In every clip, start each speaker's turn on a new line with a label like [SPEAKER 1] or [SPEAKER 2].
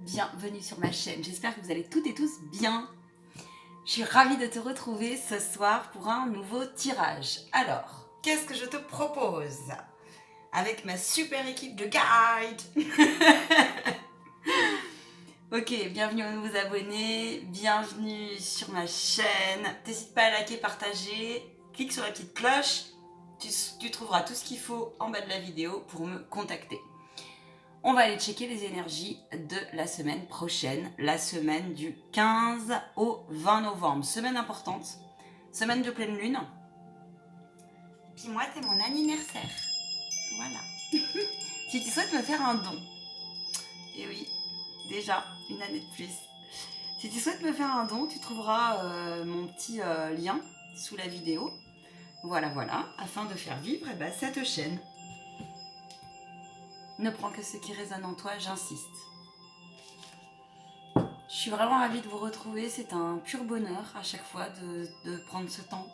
[SPEAKER 1] bienvenue sur ma chaîne. J'espère que vous allez toutes et tous bien. Je suis ravie de te retrouver ce soir pour un nouveau tirage. Alors, qu'est-ce que je te propose avec ma super équipe de guides? Ok, bienvenue aux nouveaux abonnés, bienvenue sur ma chaîne. N'hésite pas à liker, partager, clique sur la petite cloche. Tu trouveras tout ce qu'il faut en bas de la vidéo pour me contacter. On va aller checker les énergies de la semaine prochaine, la semaine du 15 au 20 novembre. Semaine importante, semaine de pleine lune. Puis moi, c'est mon anniversaire. Voilà. Si tu souhaites me faire un don, et oui, déjà, une année de plus. Si tu souhaites me faire un don, tu trouveras mon petit lien sous la vidéo. Voilà, afin de faire vivre cette chaîne. Ne prends que ce qui résonne en toi, j'insiste. Je suis vraiment ravie de vous retrouver, c'est un pur bonheur à chaque fois de prendre ce temps.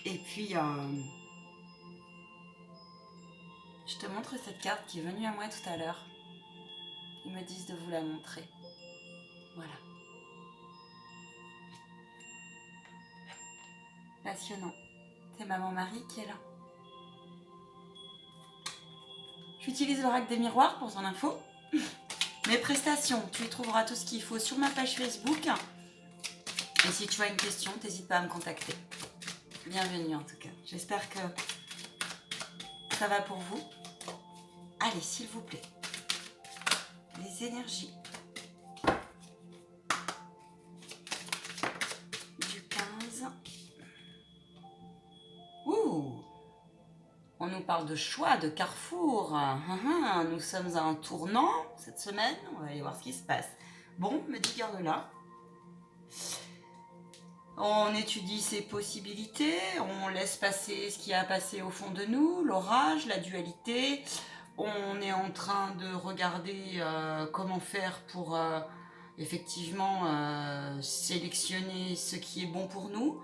[SPEAKER 1] Et puis, je te montre cette carte qui est venue à moi tout à l'heure. Ils me disent de vous la montrer. Voilà. Passionnant. C'est Maman Marie qui est là. J'utilise l'oracle des miroirs pour ton info. Mes prestations, tu y trouveras tout ce qu'il faut sur ma page Facebook. Et si tu as une question, n'hésite pas à me contacter. Bienvenue en tout cas. J'espère que ça va pour vous. Allez, s'il vous plaît. Les énergies du 15. Ouh! On nous parle de choix, de carrefour. Nous sommes à un tournant cette semaine. On va aller voir ce qui se passe. Bon, me dit garde là. On étudie ses possibilités. On laisse passer ce qui a passé au fond de nous, l'orage, la dualité. On est en train de regarder comment faire pour effectivement sélectionner ce qui est bon pour nous.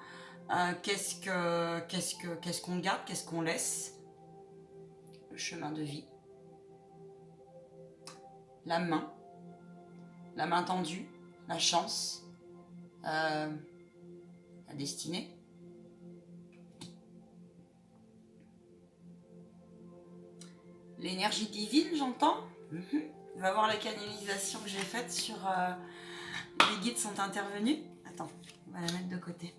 [SPEAKER 1] Qu'est-ce qu'on garde, qu'est-ce qu'on laisse. Le chemin de vie. La main tendue, la chance, la destinée. L'énergie divine, j'entends. On va voir la canalisation que j'ai faite sur... les guides sont intervenus. Attends, on va la mettre de côté.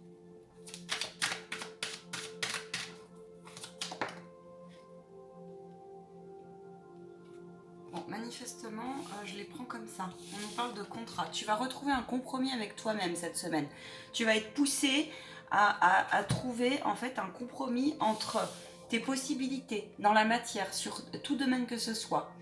[SPEAKER 1] Bon, manifestement, je les prends comme ça. On nous parle de contrat. Tu vas retrouver un compromis avec toi-même cette semaine. Tu vas être poussé à trouver en fait un compromis entre tes possibilités dans la matière, sur tout domaine que ce soit.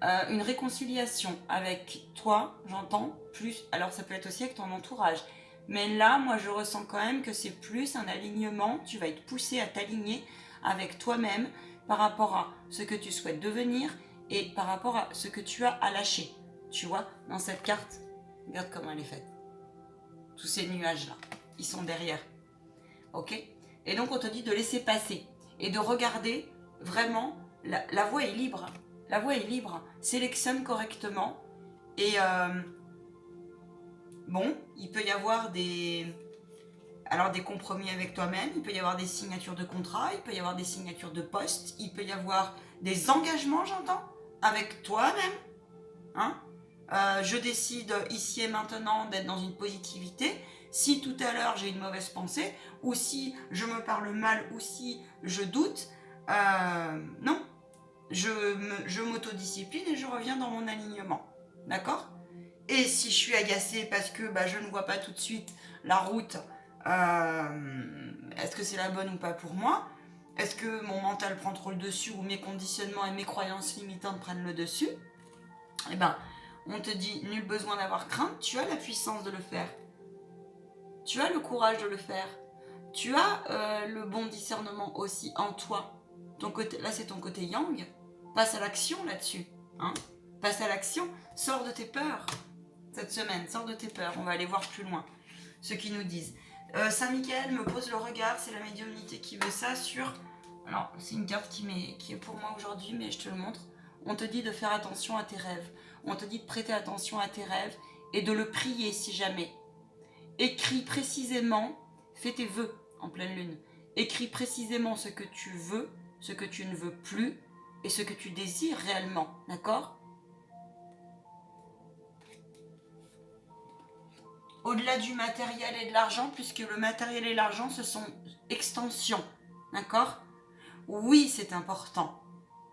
[SPEAKER 1] Une réconciliation avec toi, j'entends, plus, alors ça peut être aussi avec ton entourage. Mais là, moi, je ressens quand même que c'est plus un alignement. Tu vas être poussé à t'aligner avec toi-même par rapport à ce que tu souhaites devenir et par rapport à ce que tu as à lâcher. Tu vois, dans cette carte, regarde comment elle est faite. Tous ces nuages-là, ils sont derrière. Ok? Et donc, on te dit de laisser passer et de regarder vraiment, la voie est libre. La voie est libre. Sélectionne correctement. Et bon, il peut y avoir des compromis avec toi-même, il peut y avoir des signatures de contrat, il peut y avoir des signatures de poste, il peut y avoir des engagements, j'entends, avec toi-même. Hein? Je décide ici et maintenant d'être dans une positivité. Si tout à l'heure j'ai une mauvaise pensée, ou si je me parle mal, ou si je doute, non. Je m'autodiscipline et je reviens dans mon alignement. D'accord? Et si je suis agacée parce que je ne vois pas tout de suite la route, est-ce que c'est la bonne ou pas pour moi? Est-ce que mon mental prend trop le dessus ou mes conditionnements et mes croyances limitantes prennent le dessus? Eh ben, on te dit, nul besoin d'avoir crainte, tu as la puissance de le faire. Tu as le courage de le faire. Tu as le bon discernement aussi en toi. Ton côté, là, c'est ton côté yang. Passe à l'action là-dessus. Hein? Passe à l'action. Sors de tes peurs cette semaine. Sors de tes peurs. On va aller voir plus loin ce qu'ils nous disent. Saint-Michael me pose le regard. C'est la médiumnité qui veut ça sur... Alors, c'est une carte qui est pour moi aujourd'hui, mais je te le montre. On te dit de faire attention à tes rêves. On te dit de prêter attention à tes rêves et de le prier si jamais. Écris précisément, fais tes vœux en pleine lune. Écris précisément ce que tu veux, ce que tu ne veux plus et ce que tu désires réellement, d'accord? Au-delà du matériel et de l'argent, puisque le matériel et l'argent, ce sont extensions, d'accord? Oui, c'est important,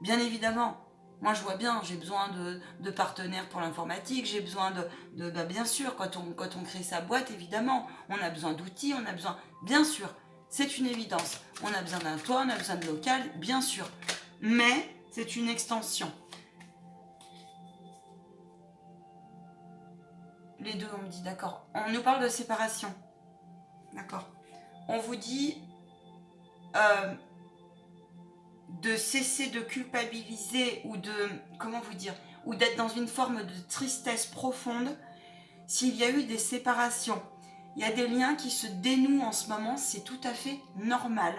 [SPEAKER 1] bien évidemment. Moi, je vois bien, j'ai besoin de partenaires pour l'informatique, j'ai besoin bah, bien sûr, quand on crée sa boîte, évidemment, on a besoin d'outils, on a besoin, bien sûr, c'est une évidence. On a besoin d'un toit, on a besoin de local, bien sûr, mais c'est une extension. Les deux, on me dit, d'accord. On nous parle de séparation, d'accord. On vous dit de cesser de culpabiliser ou de, comment vous dire, ou d'être dans une forme de tristesse profonde s'il y a eu des séparations. Il y a des liens qui se dénouent en ce moment, c'est tout à fait normal.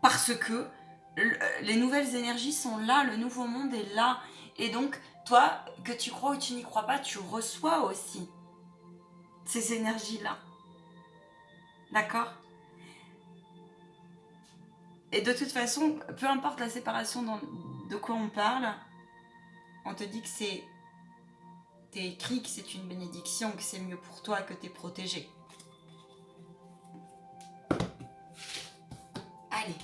[SPEAKER 1] Parce que les nouvelles énergies sont là, le nouveau monde est là. Et donc, toi, que tu crois ou tu n'y crois pas, tu reçois aussi ces énergies-là. D'accord ? Et de toute façon, peu importe la séparation de quoi on parle, on te dit que t'es écrit, que c'est une bénédiction, que c'est mieux pour toi, que t'es protégé. Allez.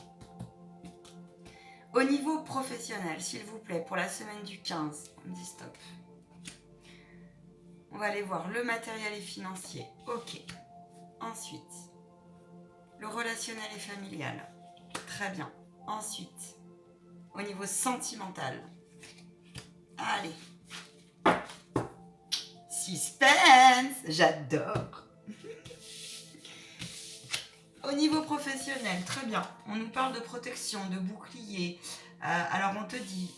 [SPEAKER 1] Au niveau professionnel, s'il vous plaît, pour la semaine du 15, on dit stop. On va aller voir le matériel et financier. Ok. Ensuite, le relationnel et familial. Très bien. Ensuite, au niveau sentimental. Allez. Suspense, j'adore. Au niveau professionnel, très bien. On nous parle de protection, de bouclier. Alors on te dit...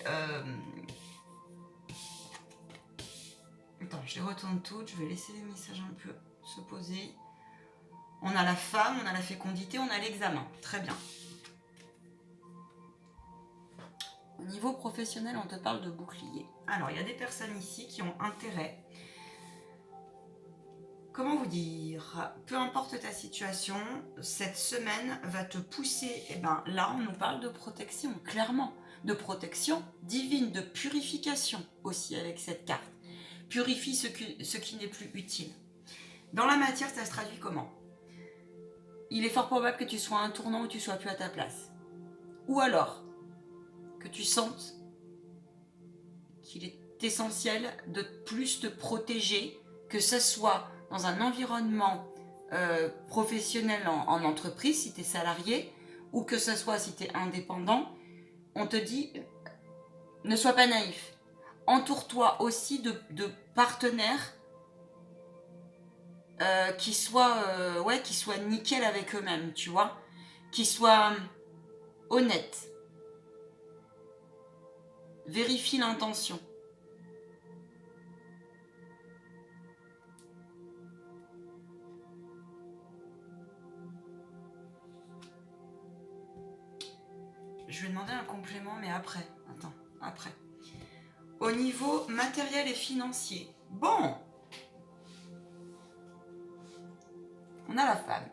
[SPEAKER 1] Attends, je les retourne toutes. Je vais laisser les messages un peu se poser. On a la femme, on a la fécondité, on a l'examen. Très bien. Au niveau professionnel, on te parle de bouclier. Alors, il y a des personnes ici qui ont intérêt. Comment vous dire? Peu importe ta situation, cette semaine va te pousser. Et bien là, on nous parle de protection, clairement. De protection divine, de purification aussi avec cette carte. Purifie ce qui n'est plus utile. Dans la matière, ça se traduit comment? Il est fort probable que tu sois à un tournant où tu sois plus à ta place. Ou alors, que tu sentes qu'il est essentiel de plus te protéger, que ce soit dans un environnement professionnel en entreprise, si tu es salarié, ou que ce soit si tu es indépendant, on te dit, ne sois pas naïf. Entoure-toi aussi de partenaires qui soient nickel avec eux-mêmes, tu vois, qui soient honnêtes. Vérifie l'intention. Je vais demander un complément, mais après. Attends, après. Au niveau matériel et financier. Bon. On a la femme.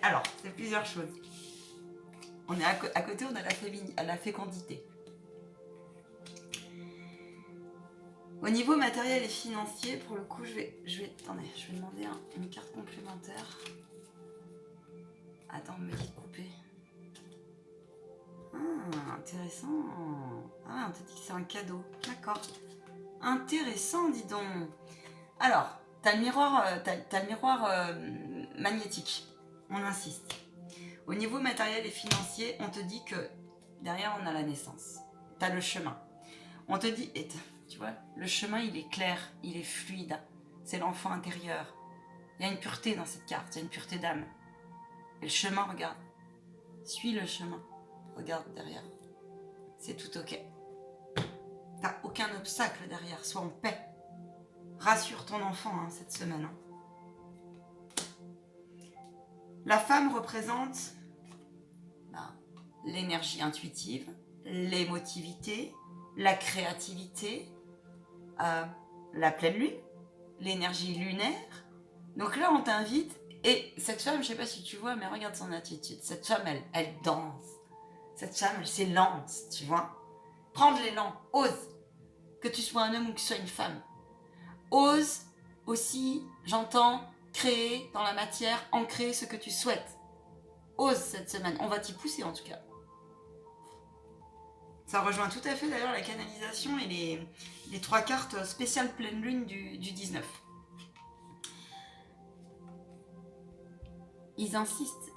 [SPEAKER 1] Alors, c'est plusieurs choses. On est à côté, on a la fécondité. Au niveau matériel et financier, pour le coup, je vais demander une carte complémentaire. Attends, me dit de couper. Ah, intéressant. Ah, on te dit que c'est un cadeau. D'accord. Intéressant, dis donc. Alors, t'as le miroir magnétique. On insiste. Au niveau matériel et financier, on te dit que derrière, on a la naissance. T'as le chemin. On te dit, et tu vois, le chemin, il est clair, il est fluide. C'est l'enfant intérieur. Il y a une pureté dans cette carte, il y a une pureté d'âme. Et le chemin, regarde. Suis le chemin. Regarde derrière. C'est tout ok. T'as aucun obstacle derrière. Sois en paix. Rassure ton enfant cette semaine. La femme représente l'énergie intuitive, l'émotivité, la créativité, la pleine lune, l'énergie lunaire. Donc là, on t'invite. Et cette femme, je sais pas si tu vois, mais regarde son attitude. Cette femme, elle danse. Cette femme, elle s'élance, tu vois. Prends de l'élan, ose. Que tu sois un homme ou que tu sois une femme. Ose aussi, j'entends, créer dans la matière, ancrer ce que tu souhaites. Ose cette semaine. On va t'y pousser en tout cas. Ça rejoint tout à fait d'ailleurs la canalisation et les 3 cartes spéciales pleine lune du 19. Ils insistent,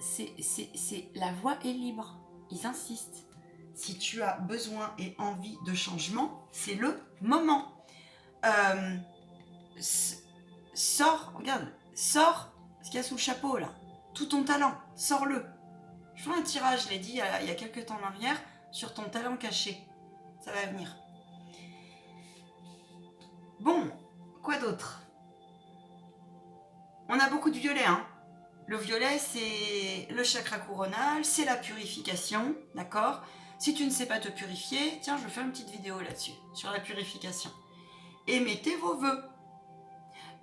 [SPEAKER 1] la voie est libre. Ils insistent. Si tu as besoin et envie de changement, c'est le moment. Sors, regarde, sors ce qu'il y a sous le chapeau là. Tout ton talent, sors-le. Je fais un tirage, je l'ai dit il y a quelques temps en arrière, sur ton talent caché. Ça va venir. Bon, quoi d'autre? On a beaucoup de violet, hein. Le violet, c'est le chakra coronal, c'est la purification, d'accord? Si tu ne sais pas te purifier, tiens, je vais faire une petite vidéo là-dessus, sur la purification. Et mettez vos vœux.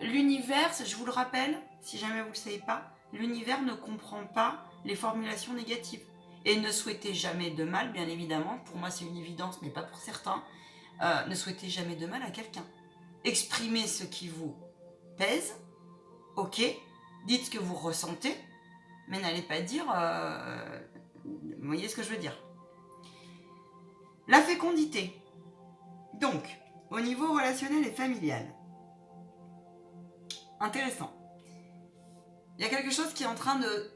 [SPEAKER 1] L'univers, je vous le rappelle, si jamais vous ne le savez pas, l'univers ne comprend pas les formulations négatives. Et ne souhaitez jamais de mal, bien évidemment, pour moi c'est une évidence, mais pas pour certains, ne souhaitez jamais de mal à quelqu'un. Exprimez ce qui vous pèse, ok, dites ce que vous ressentez, mais n'allez pas dire... vous voyez ce que je veux dire. La fécondité. Donc, au niveau relationnel et familial. Intéressant. Il y a quelque chose qui est en train de...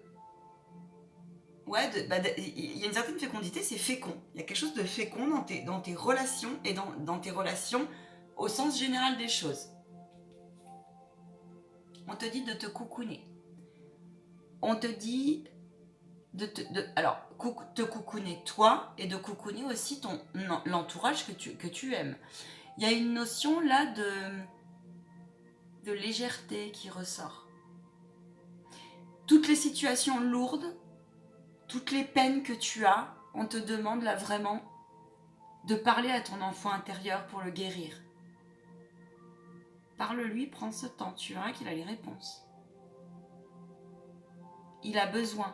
[SPEAKER 1] Ouais, il y a une certaine fécondité, c'est fécond. Il y a quelque chose de fécond dans tes relations et dans tes relations au sens général des choses. On te dit de te coucouner. On te dit te coucouner toi et de coucouner aussi l'entourage que tu aimes. Il y a une notion là de légèreté qui ressort. Toutes les situations lourdes, toutes les peines que tu as, on te demande là vraiment de parler à ton enfant intérieur pour le guérir. Parle-lui, prends ce temps, tu verras qu'il a les réponses. Il a besoin.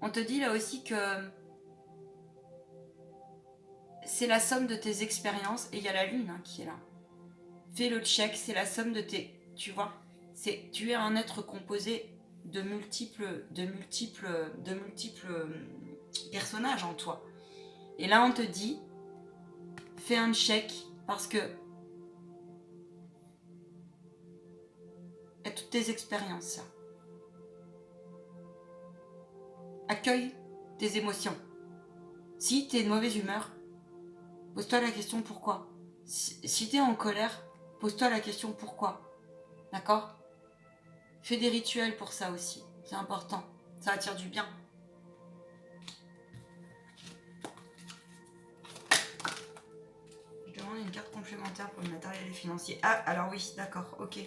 [SPEAKER 1] On te dit là aussi que c'est la somme de tes expériences, et il y a la lune qui est là. Fais le check, c'est la somme de tes... Tu vois, tu es un être composé de multiples personnages en toi. Et là, on te dit, fais un check, parce que il y a toutes tes expériences, là. Accueille tes émotions. Si tu es de mauvaise humeur, pose-toi la question pourquoi. Si tu es en colère, pose-toi la question pourquoi. D'accord? Fais des rituels pour ça aussi. C'est important. Ça attire du bien. Je demande une carte complémentaire pour le matériel et financier. Ah, alors oui, d'accord, ok.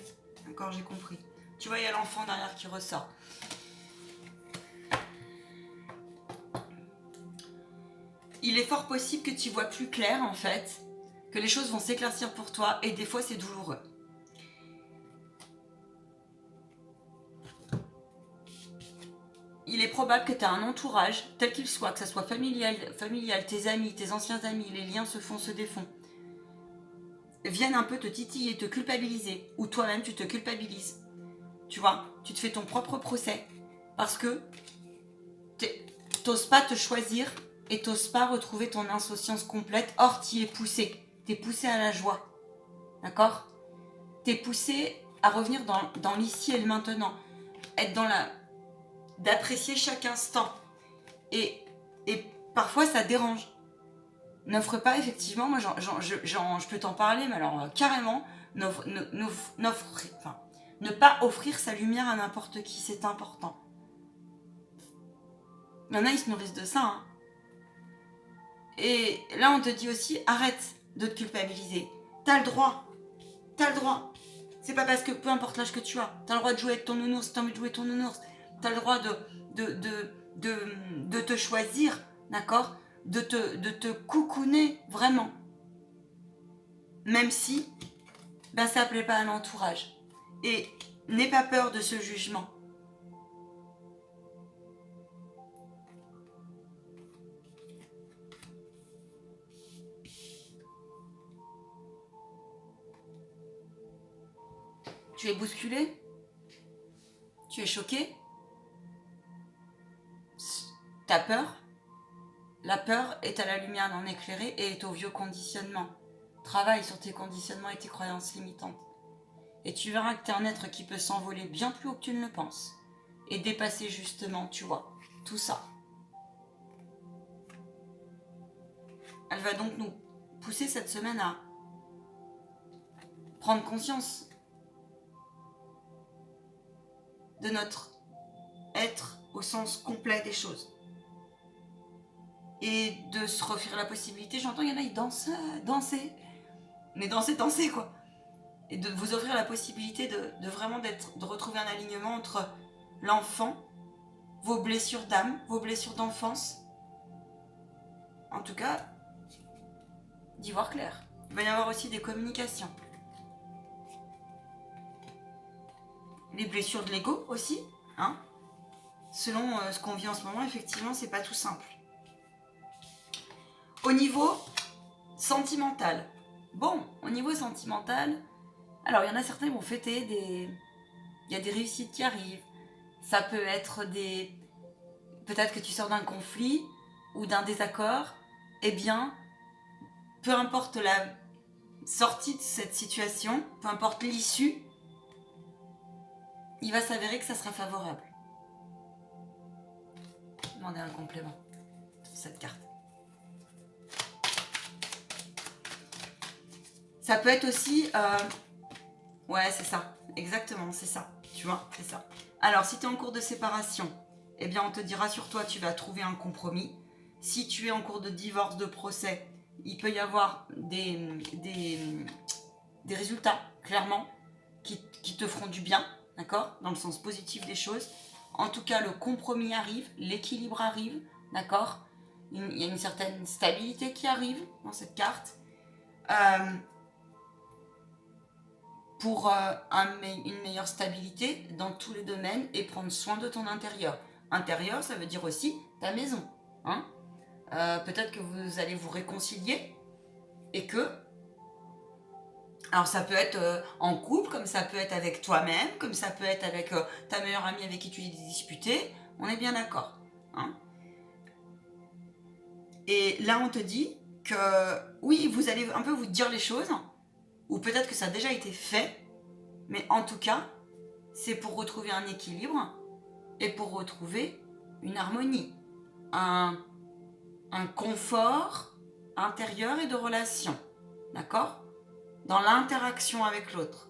[SPEAKER 1] D'accord, j'ai compris. Tu vois, il y a l'enfant derrière qui ressort. Il est fort possible que tu vois plus clair, en fait, que les choses vont s'éclaircir pour toi, et des fois, c'est douloureux. Il est probable que tu as un entourage, tel qu'il soit, que ce soit familial, tes amis, tes anciens amis, les liens se défont, viennent un peu te titiller, te culpabiliser, ou toi-même, tu te culpabilises. Tu vois, tu te fais ton propre procès, parce que t'oses pas te choisir, et t'oses pas retrouver ton insouciance complète. Or, t'y es poussé. T'es poussé à la joie. D'accord? T'es poussé à revenir dans l'ici et le maintenant. Être dans d'apprécier chaque instant. Et parfois, ça dérange. N'offre pas, effectivement, moi, je peux t'en parler, mais alors, carrément, ne pas offrir sa lumière à n'importe qui, c'est important. Il y en a, ils se nourrissent de ça, hein. Et là, on te dit aussi, arrête de te culpabiliser. T'as le droit. T'as le droit. C'est pas parce que, peu importe l'âge que tu as, t'as le droit de jouer avec ton nounours, t'as envie de jouer avec ton nounours. T'as le droit de te choisir, d'accord, de te coucouner vraiment. Même si ben, ça ne plaît pas à l'entourage. Et n'aie pas peur de ce jugement. Tu es bousculé? Tu es choqué? T'as peur? La peur est à la lumière non éclairée et est au vieux conditionnement. Travaille sur tes conditionnements et tes croyances limitantes. Et tu verras que tu es un être qui peut s'envoler bien plus haut que tu ne le penses. Et dépasser justement, tu vois, tout ça. Elle va donc nous pousser cette semaine à prendre conscience de notre être au sens complet des choses. Et de se refaire la possibilité, j'entends, il y en a, ils dansent, danser. Mais danser quoi. Et de vous offrir la possibilité de vraiment de retrouver un alignement entre l'enfant, vos blessures d'âme, vos blessures d'enfance. En tout cas, d'y voir clair. Il va y avoir aussi des communications. Les blessures de l'ego aussi, hein. Selon ce qu'on vit en ce moment, effectivement, c'est pas tout simple. Au niveau sentimental. Bon, au niveau sentimental, alors il y en a certains qui vont fêter il y a des réussites qui arrivent. Ça peut être peut-être que tu sors d'un conflit ou d'un désaccord. Eh bien, peu importe la sortie de cette situation, peu importe l'issue, il va s'avérer que ça sera favorable. Demandez un complément sur cette carte. Ça peut être aussi... ouais, c'est ça. Exactement, c'est ça. Tu vois, c'est ça. Alors, si tu es en cours de séparation, eh bien, on te dira sur toi, tu vas trouver un compromis. Si tu es en cours de divorce, de procès, il peut y avoir des résultats, clairement, qui te feront du bien, d'accord, dans le sens positif des choses. En tout cas, le compromis arrive, l'équilibre arrive, d'accord. Il y a une certaine stabilité qui arrive dans cette carte. Pour une meilleure stabilité dans tous les domaines et prendre soin de ton intérieur. Intérieur, ça veut dire aussi ta maison. Hein. Peut-être que vous allez vous réconcilier et que... Alors ça peut être en couple, comme ça peut être avec toi-même, comme ça peut être avec ta meilleure amie avec qui tu es disputé. On est bien d'accord. Hein. Et là, on te dit que oui, vous allez un peu vous dire les choses, ou peut-être que ça a déjà été fait, mais en tout cas, c'est pour retrouver un équilibre et pour retrouver une harmonie, un confort intérieur et de relation, d'accord ? Dans l'interaction avec l'autre.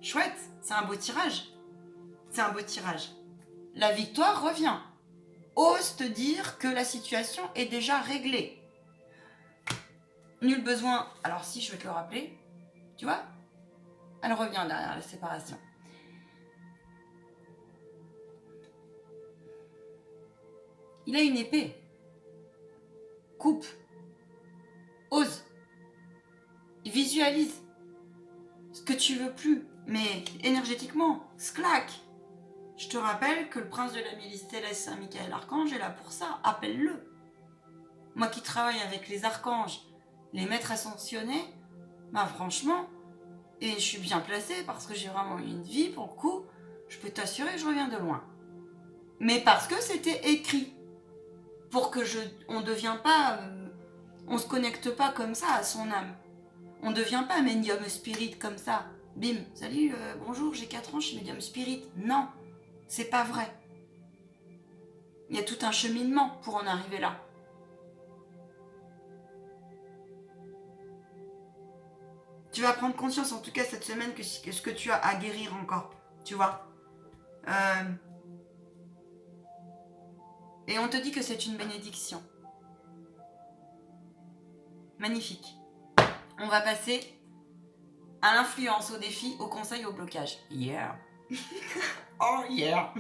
[SPEAKER 1] Chouette, c'est un beau tirage. C'est un beau tirage. La victoire revient. Ose te dire que la situation est déjà réglée. Nul besoin... Alors si, je vais te le rappeler. Tu vois ? Elle revient derrière la séparation. Il a une épée. Coupe. Ose. Visualise ce que tu veux plus, mais énergétiquement, sclac. Je te rappelle que le prince de la milice céleste, Saint Michael Archange, est là pour ça. Appelle-le. Moi qui travaille avec les archanges, les maîtres ascensionnés, bah franchement, et je suis bien placée parce que j'ai vraiment eu une vie, pour le coup, je peux t'assurer que je reviens de loin. Mais parce que c'était écrit. Pour que on ne devient pas... on se connecte pas comme ça à son âme. On ne devient pas médium spirit comme ça. Bim, salut, bonjour, j'ai 4 ans, je suis médium spirit. Non, c'est pas vrai. Il y a tout un cheminement pour en arriver là. Tu vas prendre conscience, en tout cas cette semaine, que ce que tu as à guérir encore. Tu vois. Et on te dit que c'est une bénédiction. Magnifique. On va passer à l'influence, au défi, au conseil, au blocage. Yeah. Oh yeah.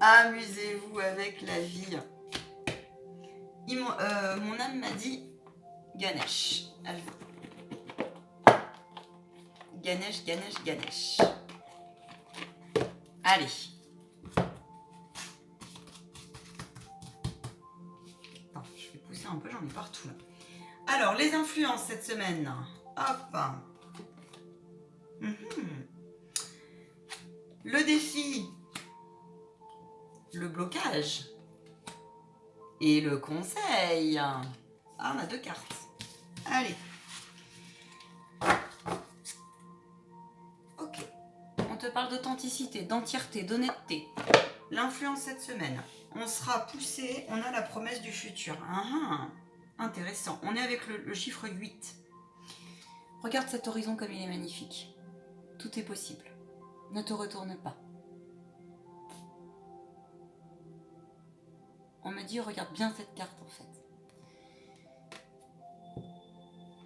[SPEAKER 1] Amusez-vous avec la vie. Mon âme m'a dit Ganesh. Ganesh, Ganesh, Ganesh. Allez. Attends, je vais pousser un peu, j'en ai partout là. Alors, les influences cette semaine. Hop. Le défi. Le blocage. Et le conseil. Ah, on a 2 cartes. Allez. Ok. On te parle d'authenticité, d'entièreté, d'honnêteté. L'influence cette semaine. On sera poussé, on a la promesse du futur. Intéressant. On est avec le chiffre 8. Regarde cet horizon comme il est magnifique. Tout est possible. Ne te retourne pas. On me dit, regarde bien cette carte en fait.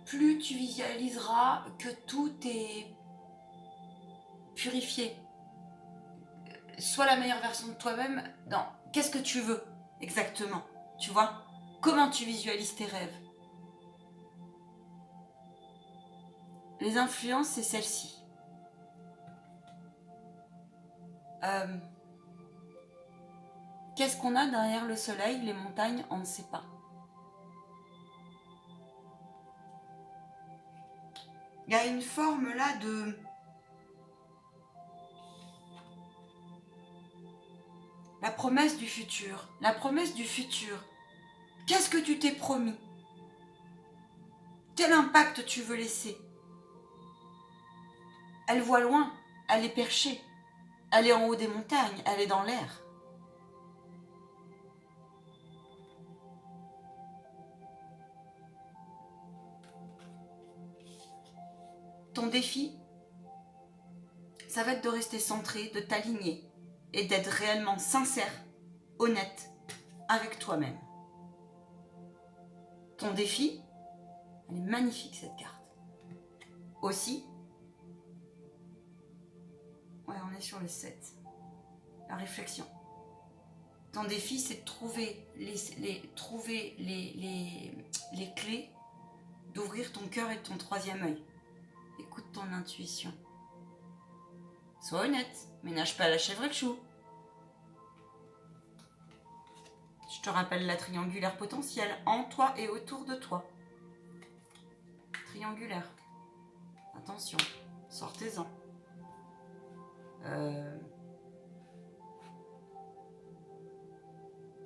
[SPEAKER 1] Plus tu visualiseras que tout est purifié. Sois la meilleure version de toi-même dans qu'est-ce que tu veux exactement. Tu vois? Comment tu visualises tes rêves? Les influences, c'est celle-ci. Qu'est-ce qu'on a derrière le soleil, les montagnes, on ne sait pas. Il y a une forme là de... La promesse du futur. La promesse du futur. Qu'est-ce que tu t'es promis? Quel impact tu veux laisser? Elle voit loin, elle est perchée. Elle est en haut des montagnes, elle est dans l'air. Ton défi, ça va être de rester centré, de t'aligner et d'être réellement sincère, honnête avec toi-même. Ton défi, elle est magnifique cette carte. Aussi, ouais, on est sur le 7. La réflexion. Ton défi, c'est de trouver les clés d'ouvrir ton cœur et ton troisième œil. Écoute ton intuition. Sois honnête, ménage pas la chèvre et le chou. Je te rappelle la triangulaire potentielle en toi et autour de toi. Triangulaire. Attention, sortez-en.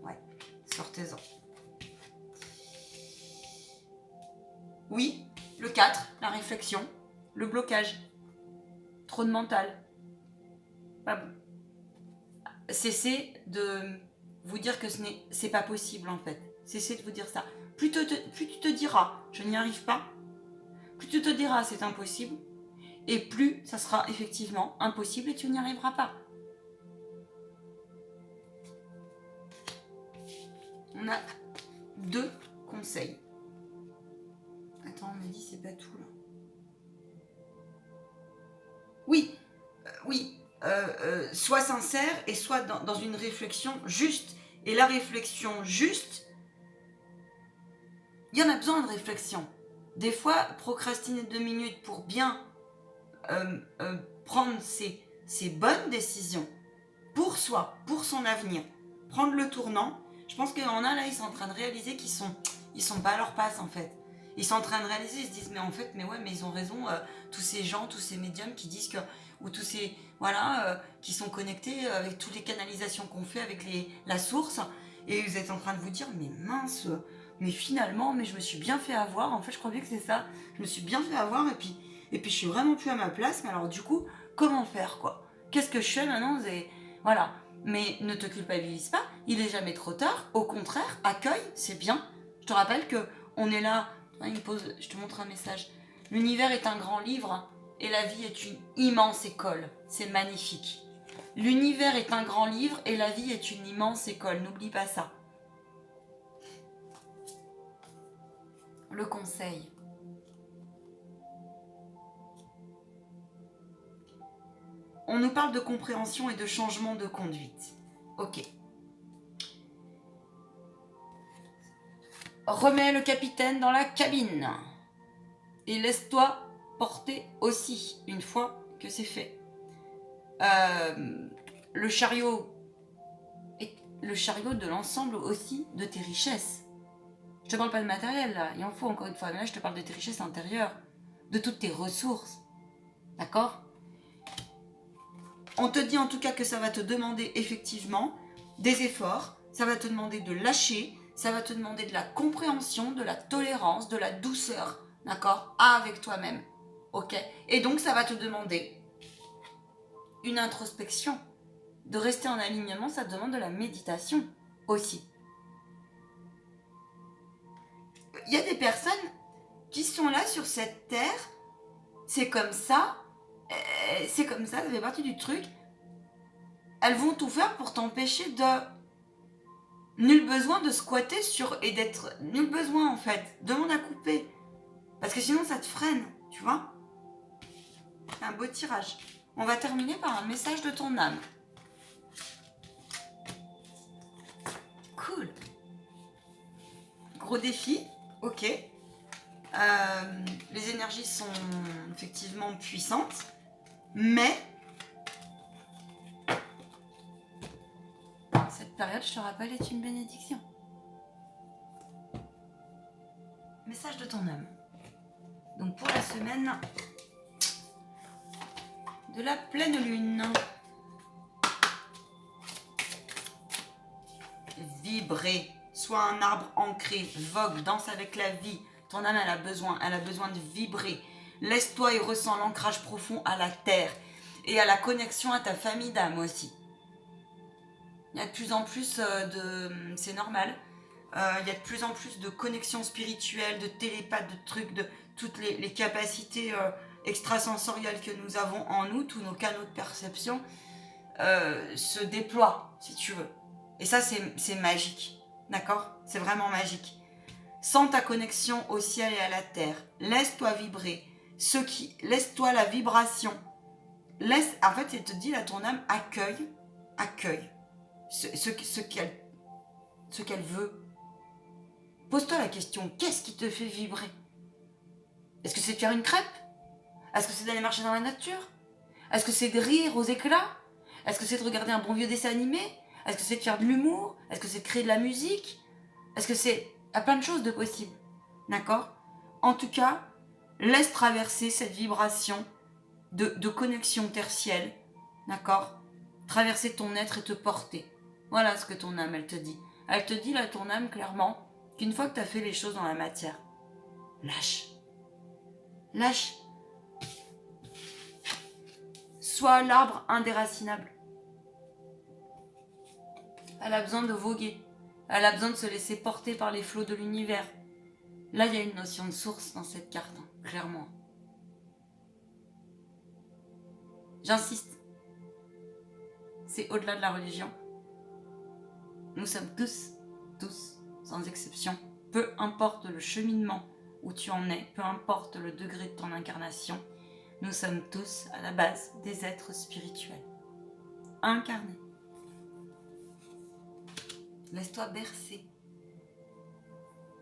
[SPEAKER 1] Ouais, sortez-en. Oui, le 4, la réflexion, le blocage. Trop de mental. Pas bon. Cessez de vous dire que c'est pas possible en fait. Cessez de vous dire ça. Plus tu te diras je n'y arrive pas, plus tu te diras c'est impossible, et plus ça sera effectivement impossible et tu n'y arriveras pas. On a 2 conseils. Attends, on m'a dit c'est pas tout là. Oui, sois sincère et sois dans une réflexion juste. Et la réflexion juste, il y en a besoin de réflexion. Des fois, procrastiner 2 minutes pour bien prendre ses bonnes décisions pour soi, pour son avenir, prendre le tournant. Je pense qu'il y en a là, ils sont en train de réaliser qu'ils sont pas à leur place en fait. Ils sont en train de réaliser, ils se disent mais en fait, mais ils ont raison, tous ces gens, tous ces médiums qui disent que, ou tous ces, qui sont connectés avec toutes les canalisations qu'on fait avec la source, et vous êtes en train de vous dire mais mince, mais finalement, mais je me suis bien fait avoir, en fait je crois bien que c'est ça, je me suis bien fait avoir, et puis je suis vraiment plus à ma place, mais alors du coup, comment faire quoi? Qu'est-ce que je fais maintenant? Voilà, mais ne te culpabilise pas, il est jamais trop tard, au contraire, accueille, c'est bien. Je te rappelle que on est là. Il me pose, je te montre un message. L'univers est un grand livre et la vie est une immense école. C'est magnifique. L'univers est un grand livre et la vie est une immense école. N'oublie pas ça. Le conseil. On nous parle de compréhension et de changement de conduite. Ok. Remets le capitaine dans la cabine. Et laisse-toi porter aussi, une fois que c'est fait. Le chariot de l'ensemble aussi de tes richesses. Je te parle pas de matériel là, il en faut encore une fois, mais là je te parle de tes richesses intérieures, de toutes tes ressources. D'accord ? On te dit en tout cas que ça va te demander effectivement des efforts, ça va te demander de lâcher, ça va te demander de la compréhension, de la tolérance, de la douceur, d'accord ? Avec toi-même, ok ? Et donc ça va te demander une introspection. De rester en alignement, ça te demande de la méditation aussi. Il y a des personnes qui sont là sur cette terre, c'est comme ça, ça fait partie du truc. Elles vont tout faire pour t'empêcher de... Nul besoin de squatter sur... et d'être... Nul besoin en fait. Demande à couper. Parce que sinon ça te freine, tu vois. Un beau tirage. On va terminer par un message de ton âme. Cool. Gros défi, ok. Les énergies sont effectivement puissantes, mais cette période, je te rappelle, est une bénédiction. Message de ton âme. Donc pour la semaine de la pleine lune. Vibrer, sois un arbre ancré, vogue, danse avec la vie. Ton âme, elle a besoin de vibrer. Laisse-toi et ressens l'ancrage profond à la terre et à la connexion à ta famille d'âme aussi. Il y a de plus en plus c'est normal, il y a de plus en plus de connexions spirituelles, de télépathes, de trucs, de toutes les capacités extrasensorielles que nous avons en nous, tous nos canaux de perception se déploient, si tu veux. Et ça, c'est magique, d'accord ? C'est vraiment magique. Sens ta connexion au ciel et à la terre. Laisse-toi vibrer. Laisse-toi la vibration. En fait, il te dit là, ton âme accueille ce qu'elle veut. Pose-toi la question, qu'est-ce qui te fait vibrer ? Est-ce que c'est de faire une crêpe ? Est-ce que c'est d'aller marcher dans la nature ? Est-ce que c'est de rire aux éclats ? Est-ce que c'est de regarder un bon vieux dessin animé ? Est-ce que c'est de faire de l'humour ? Est-ce que c'est de créer de la musique ? Est-ce que c'est... Il y a plein de choses de possibles. D'accord ? En tout cas, laisse traverser cette vibration de connexion tertielle. D'accord ? Traverser ton être et te porter. Voilà ce que ton âme, elle te dit. Elle te dit, là, ton âme, clairement, qu'une fois que tu as fait les choses dans la matière, lâche. Lâche. Sois l'arbre indéracinable. Elle a besoin de voguer. Elle a besoin de se laisser porter par les flots de l'univers. Là, il y a une notion de source dans cette carte, hein, clairement. J'insiste. C'est au-delà de la religion. Nous sommes tous, sans exception, peu importe le cheminement où tu en es, peu importe le degré de ton incarnation, nous sommes tous, à la base, des êtres spirituels. Incarnés. Laisse-toi bercer.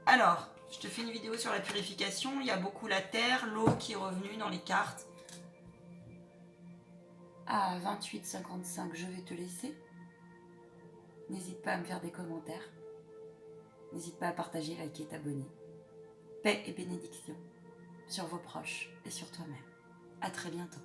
[SPEAKER 1] Alors, je te fais une vidéo sur la purification. Il y a beaucoup la terre, l'eau qui est revenue dans les cartes. À 28,55, je vais te laisser. N'hésite pas à me faire des commentaires. N'hésite pas à partager, liker, t'abonner. Paix et bénédiction sur vos proches et sur toi-même. À très bientôt.